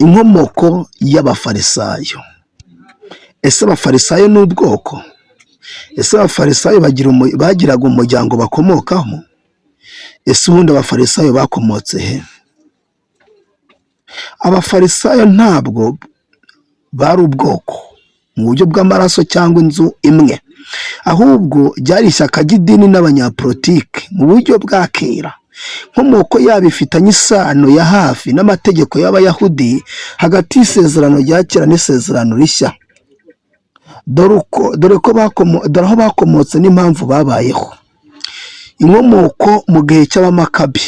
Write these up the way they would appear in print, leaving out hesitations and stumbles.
Inkomoko y'abafarisayo. Ese abafarisayo ni ubwoko? Ese abafarisayo bagiraga umuryango bakomokaho? Ese ubundi abafarisayo bakomotse he? Abafarisayo ntabwo bari ubwoko mu buryo bw'amaraso cyangwa inzu imwe, ahubwo ryari ishyaka ry'idini n'abanyapolitiki mu buryo bwa kera. Inkomoko yabo ifitanye isano ya hafi n'amategeko y'Abayahudi hagati y'isezerano rya kera n'isezerano rishya. Dore aho bakomotse n'impamvu babayeho. Inkomoko mu gihe cy'Abamakabi.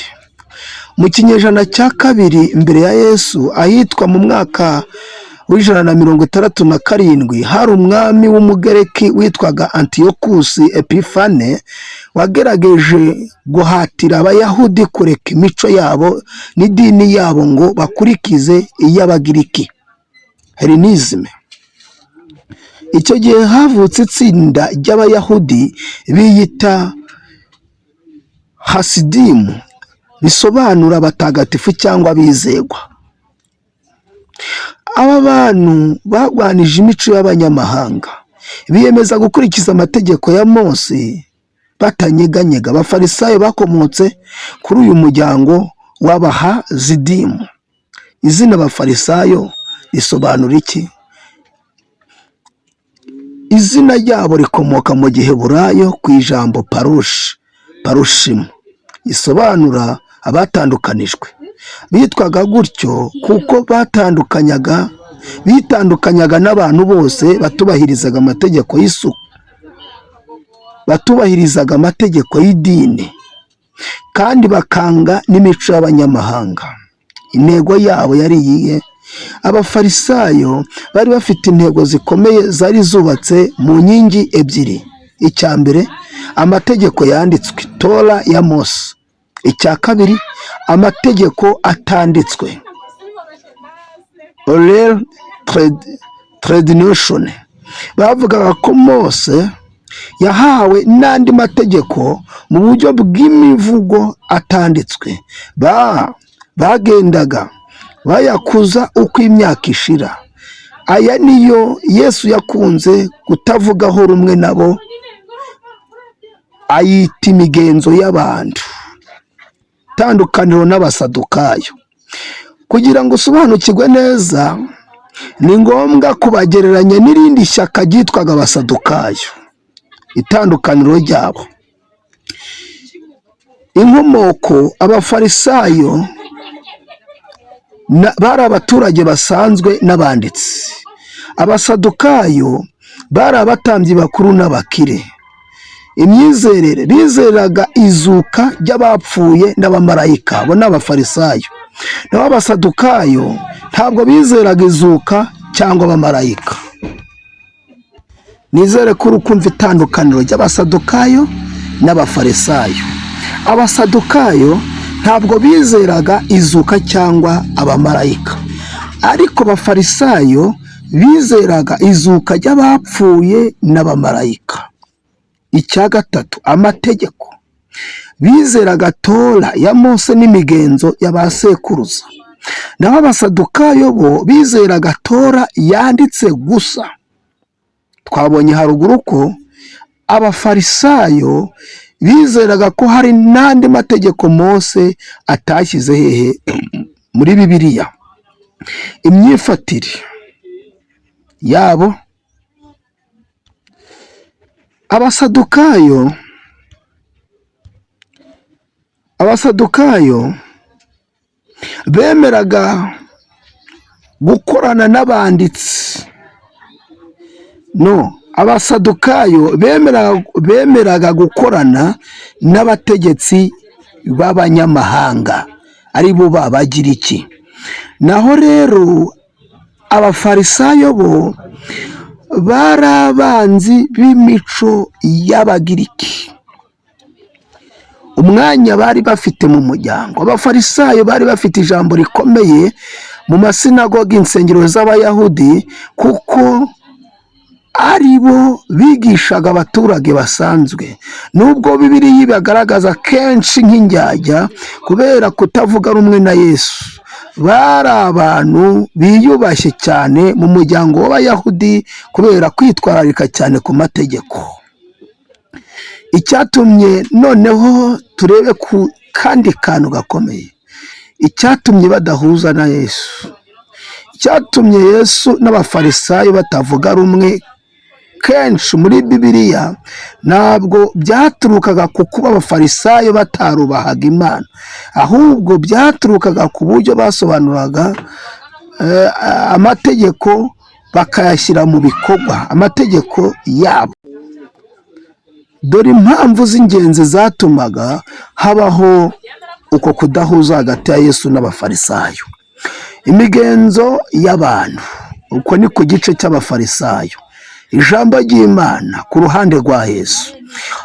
Mu kinyejana cya kabiri mbere ya Yesu, ahitwa mu mwaka w'167, hari umwami w'umugereki witwaga Antiyokusi Epifane wagerageje guhatira Abayahudi kureka imico yabo n'idini yabo ngo bakurikize iy'Abagiriki, Hellenisme. Icyo gihe havutse itsinda ry'Abayahudi biyita Hasidimu, bisobanura abatagatifu cyangwa abizerwa. Aba bantu barwanije imico y'abanyamahanga, biyemeza gukurikiza amategeko ya Mose batanyeganyega. Abafarisayo bakomotse kuri uyu muryango w'Abahazidimu. Izina Abafarisayo risobanura iki? Izina ryabo rikomoka mu Giheburayo ku ijambo parushimu, risobanura abatandukanijwe. Bitwaga gutyo kuko bitandukanyaga n'abantu bose batubahirizaga amategeko y'isuku, batubahirizaga amategeko y'idini, kandi bakanga n'imico y'abanyamahanga. Intego yabo yari iyihe? Abafarisayo bari bafite intego zikomeye zari zubatse mu nkingi ebyiri. Icya mbere, amategeko yanditswe, Tora ya Mose. Icya kabiri, amategeko atanditswe, Oral Tradition. Bavugaga ko Mose yahawe n'andi mategeko mu buryo bw'imivugo atanditswe. Bagendaga bayakuza uko imyaka ishira. Aya niyo Yesu yakunze kutavugaho rumwe nabo, ayita imigenzo y'abantu. Itandukaniro n'Abasadukayo. Kugira ngo usobanukirwe neza, ni ngombwa kubagereranya n'irindi shyaka ryitwaga Abasadukayo. Itandukaniro ryabo. Inkomoko: Abafarisayo bari abaturage basanzwe n'abanditsi. Abasadukayo bari abatambyi bakuru n'abakire. Imyizerere: bizeraga izuka ry'abapfuye n'abamarayika. Abo ni Abafarisayo. Naho Abasadukayo ntabwo bizeraga izuka cyangwa abamarayika. Nizere ko uri kumva itandukaniro ry'Abasadukayo n'Abafarisayo. Abasadukayo ntabwo bizeraga izuka cyangwa abamarayika, ariko Abafarisayo bizeraga izuka ry'abapfuye n'abamarayika. Icya gatatu, amategeko. Bizeraga Tora ya Mose n'imigenzo y'abasekuruza. Naho Abasadukayo bo bizeraga Tora yanditse gusa. Twabonye haruguru ko Abafarisayo bizeraga ko hari n'andi mategeko Mose atashyize hehe muri Bibiliya. Imyifatire yabo: Abasadukayo bemeraga gukorana n'abanditsi. Abasadukayo bemeraga gukorana n'abategetsi b'abanyamahanga, ari bo b'Abagiriki. Naho rero Abafarisayo bo bari abanzi b'imico y'Abagiriki. Umwanya bari bafite mu muryango: Abafarisayo bari bafite ijambo rikomeye mu masinagogi, insengero z'Abayahudi, kuko ari bo bigishaga abaturage basanzwe. Nubwo Bibiliya ibagaragaza kenshi nk'indyarya kubera kutavuga rumwe na Yesu, bari abantu biyubashye cyane mu muryango w'abayahudi kubera kwitwararika cyane ku mategeko. Icyatumye noneho turebe ku kandi kantu gakomeye, icyatumye badahuza na Yesu, icyatumye Yesu n'abafarisayo batavuga rumwe kenshi muri Bibiliya, ntabwo byaturukaga ku kuba abafarisayo batarubahaga Imana, ahubwo byaturukaga ku buryo basobanuraga amategeko bakayashyira mu bikorwa, amategeko yabo. Dore impamvu z'ingenzi zatumaga habaho uko kudahuza hagati ya Yesu n'abafarisayo. Imigenzo y'abantu, uko ni ku gice cy'abafarisayo. Ijambo ry'Imana ku ruhande rwa Yesu.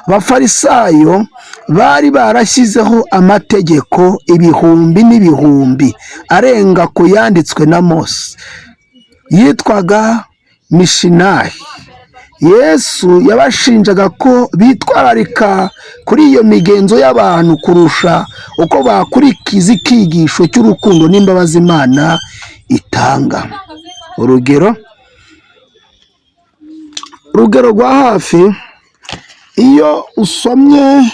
Abafarisayo bari barashyizeho amategeko ibihumbi n'ibihumbi arenga ku yanditswe na Mose, yitwaga Mishinayi. Yesu yabashinjaga ko bitwararika kuri iyo migenzo y'abantu kurusha uko bakurikiza icyigisho cy'urukundo n'imbabazi Imana itanga. Urugero rwa hafi, iyo usomye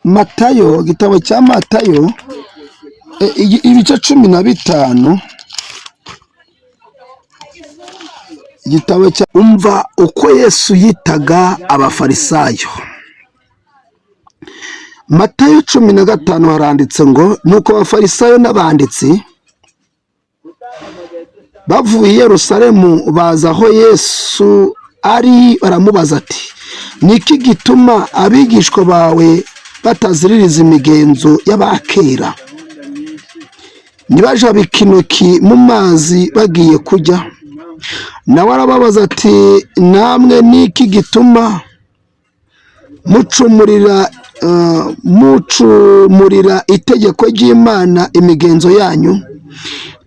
Matayo, igitabo cya Matayo ibice 15, igitabo cya umva uko Yesu yitaga abafarisayo. Matayo 15 haranditse ngo, nuko abafarisayo n'abanditsi bavuye i Yerusalemu baza aho Yesu ari, baramubaza ati, niki gituma abigishwa bawe bataziririza imigenzo y'abakera, ntibajabika intoki mu mazi bagiye kurya? Nawe arababaza ati, namwe niki gituma mucumurira itegeko ry'Imana imigenzo yanyu?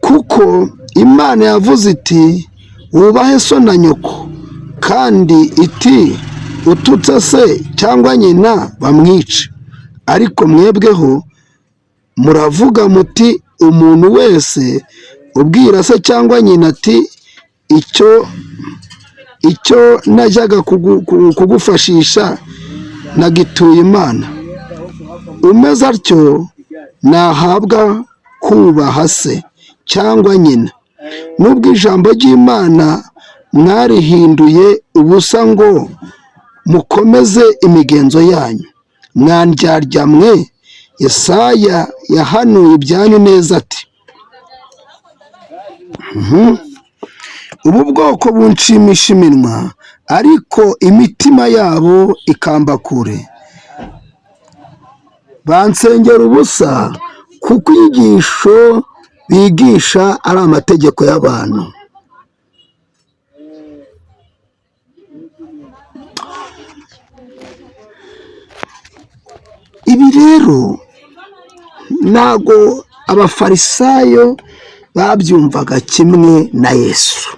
Kuko Imana yavuze iti, wubahe so na nyoko, kandi iti, ututse se cyangwa nyina bamwice. Ariko mwebweho muravuga muti, umuntu wese ubwira se cyangwa nyina ati, icyo najyaga kugufashisha nagituye Imana, umeze atyo nahabwa kubaha se cyangwa nyina. Nubwo ijambo ry'Imana mwarihinduye ubusa ngo mukomeze imigenzo yanyu, mwandyarya mwe, Yesaya yahanuye ibyanyu neza ati, ubu bwoko bunshimisha iminwa, ariko imitima yabo ikamba kure. Bansengera ubusa, kuko inyigisho bigisha ari amategeko y'abantu. Ibi rero ntago abafarisayo babyumvaga kimwe na Yesu.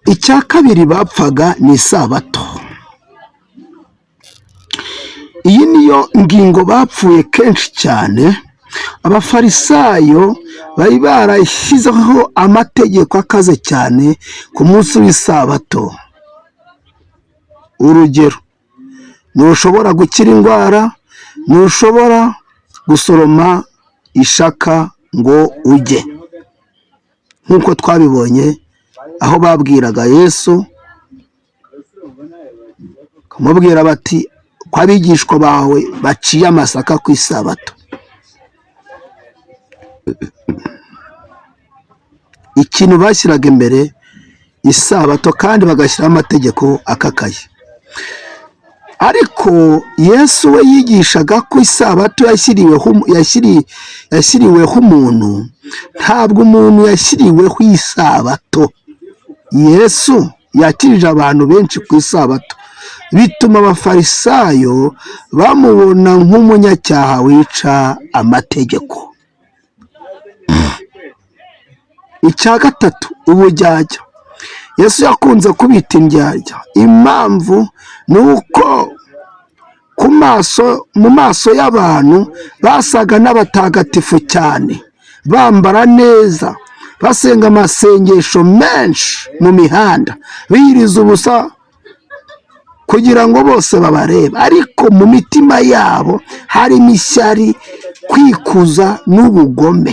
Icya kabiri, bapfaga ni isabato. Iyi niyo ngingo bapfuye kenshi cyane. Abafarisayo bari barashyizeho amategeko akaze cyane ku munsi w'isabato. Urugero, ntushobora gukira indwara, ntushobora gusoroma ishaka ngo ujye, nk'uko twabibonye aho babwiraga Yesu, kumubwira bati, ko abigishwa bawe baciye amasaka ku isabato. Ikintu bashyiraga imbere isabato, kandi bagashyiraho amategeko akakaye. Ariko Yesu we yigishaga ko isabato yashyiriweho umuntu, ntabwo umuntu yashyiriweho isabato. Yesu yakirije abantu benshi ku isabato, bituma abafarisayo bamubona nk'umunyacyaha wica amategeko. Icya gatatu, ubujyajya. Yesu yakunze kubita indyarya. Impamvu ni uko mu maso y'abantu basaga n'abatagatifu cyane, bambara neza, basenga amasengesho menshi mu mihanda, biyiriza ubusa kugira ngo bose babarebe, ariko mu mitima yabo harimo ishyari, kwikuza n'ubugome.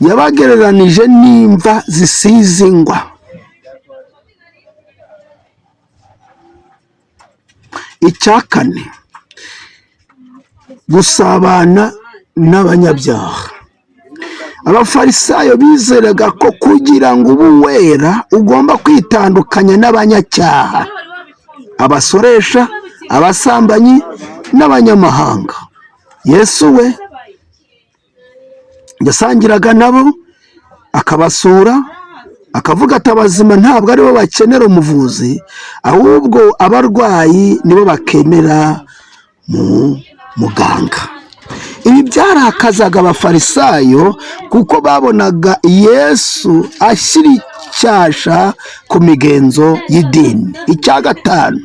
Yabagereranije n'imva zisize ingwa. Icya kane, gusabana n'abanyabyaha. Abafarisayo bizeraga ko kugira ngo ube wera ugomba kwitandukanya n'abanyacyaha, abasoresha, abasambanyi n'abanyamahanga. Yesu we yasangiraga nabo, akabasura, akavuga ati abazima ntabwo aribo bakenera umuvuzi, ahubwo abarwayi nibo bakenera muganga. Ibi byarakazaga abafarisayo kuko babonaga Yesu ashyira icyasha ku migenzo y'idini. Icya gatanu,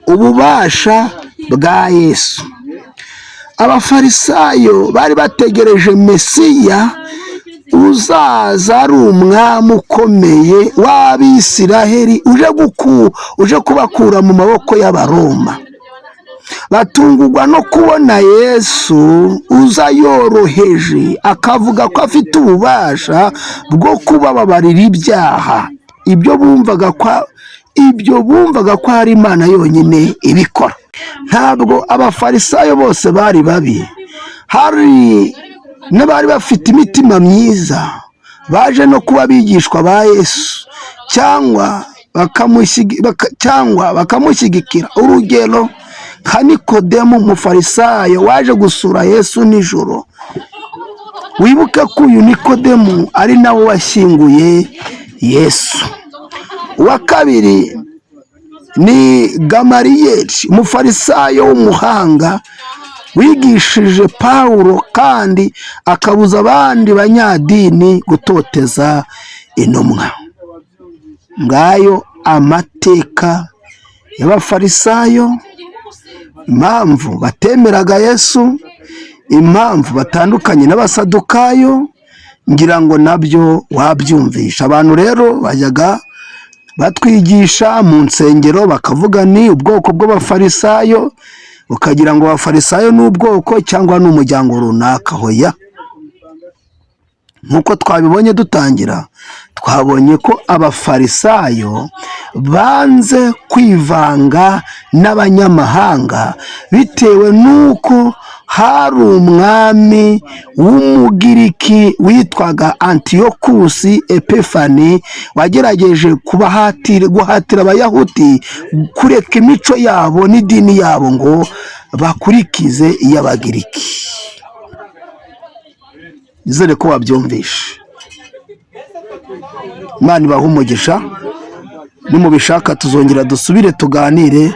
ububasha bwa Yesu. Abafarisayo bari bategereje Mesiya uzaza ari umwami ukomeye w'Abisiraheli uje kubakura mu maboko y'Abaroma. Batungurwa no kubona Yesu uza yoroheje, akavuga ko afite ububasha bwo kubababarira ibyaha. Ibyo bumvaga ko ari Imana yonyine ibikora. Ntabwo abafarisayo bose bari babi, hari n'abari bafite imitima myiza, baje no kuba abigishwa ba Yesu cyangwa bakamushyigikira. Urugero nka Nikodemu, umufarisayo waje gusura Yesu nijoro. Wibuke ko uyu Nikodemu ari nawe washyinguye Yesu. Uwa kabiri ni Gamariyeli, umufarisayo w'umuhanga wigishije Pawulo kandi akabuza abandi banyadini gutoteza intumwa. Ngayo amateka y'abafarisayo, impamvu batemeraga Yesu, impamvu batandukanye n'abasadukayo, ngira ngo nabyo wabyumvisha. Abantu rero bajyaga batwigisha mu nsengero bakavuga ni ubwoko bw'abafarisayo, ukagira ngo abafarisayo ni ubwoko cyangwa ni umuryango runaka. Hoya, nk'uko twabibonye dutangira, twabonye ko abafarisayo banze kwivanga n'abanyamahanga bitewe n'uko hari umwami w'umugiriki witwaga Antiyokusi Epifani wagerageje guhatira Abayahudi kureka imico yabo n'idini yabo ngo bakurikize iy'Abagiriki. Nizere ko wabyumvishe. Imana ibahe umugisha. Nimubishaka tuzongera dusubire tuganire.